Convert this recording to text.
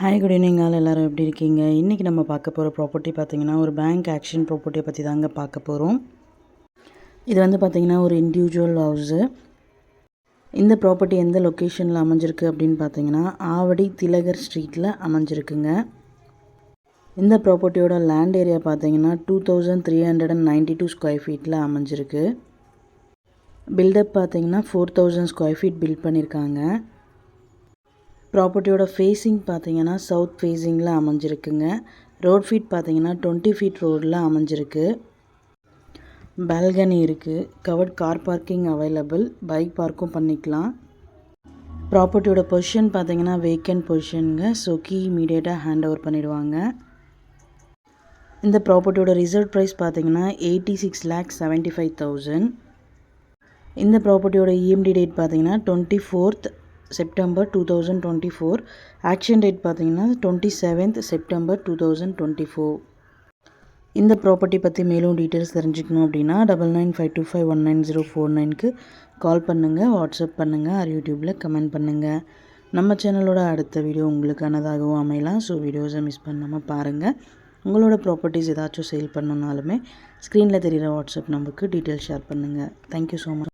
Hi good evening all எல்லோரும் எப்படி இருக்கீங்க? இன்றைக்கி நம்ம பார்க்க போகிற ப்ராப்பர்ட்டி பார்த்திங்கன்னா ஒரு பேங்க் ஆக்ஷன் ப்ராப்பர்ட்டியை பற்றி தாங்க பார்க்க போகிறோம். இது வந்து பார்த்திங்கன்னா ஒரு இண்டிவிஜுவல் ஹவுஸு. இந்த ப்ராப்பர்ட்டி எந்த லொக்கேஷனில் அமைஞ்சிருக்கு அப்படின்னு பார்த்திங்கன்னா ஆவடி திலகர் ஸ்ட்ரீட்டில் அமைஞ்சிருக்குங்க. இந்த ப்ராப்பர்ட்டியோட லேண்ட் ஏரியா பார்த்திங்கன்னா 2392 ஸ்கொயர் ஃபீட்டில் அமைஞ்சிருக்கு. பில்டப் பார்த்திங்கன்னா 4000 ஸ்கொயர் ஃபீட் பில்ட் பண்ணியிருக்காங்க. ப்ராப்பர்ட்டியோட ஃபேஸிங் பார்த்தீங்கன்னா சவுத் ஃபேஸிங்கில் அமைஞ்சிருக்குங்க. ரோட் ஃபீட் பார்த்தீங்கன்னா 20 ஃபீட் ரோடில் அமைஞ்சிருக்கு. பால்கனி இருக்குது. Covert car parking available. Bike பார்க்கும் பண்ணிக்கலாம். ப்ராப்பர்ட்டியோட பொசிஷன் பார்த்தீங்கன்னா வேக்கன்ட் பொசிஷனுங்க. ஸோ கீ இமீடியட்டாக ஹேண்ட் ஓவர் பண்ணிடுவாங்க. இந்த ப்ராப்பர்ட்டியோட ரிசர்வ் ப்ரைஸ் பார்த்தீங்கன்னா 86,75,000. இந்த ப்ராப்பர்ட்டியோட இஎம்டி டேட் பார்த்தீங்கன்னா 24th September 2024. ஆக்ஷன் டேட் பார்த்தீங்கன்னா 27th September 2024. இந்த ப்ராப்பர்ட்டி பற்றி மேலும் டீட்டெயில்ஸ் தெரிஞ்சுக்கணும் அப்படின்னா 9952519049க்கு கால் பண்ணுங்கள், வாட்ஸ்அப் பண்ணுங்கள், ஆர் யூடியூப்பில் கமெண்ட் பண்ணுங்கள். நம்ம சேனலோட அடுத்த வீடியோ உங்களுக்கானதாகவும் அமையலாம். ஸோ வீடியோஸை மிஸ் பண்ணாமல் பாருங்கள். உங்களோட ப்ராப்பர்ட்டிஸ் ஏதாச்சும் சேல் பண்ணணுன்னாலுமே ஸ்க்ரீனில் தெரிகிற வாட்ஸ்அப் நம்பருக்கு டீட்டெயில்ஸ் ஷேர் பண்ணுங்கள். Thank you so much.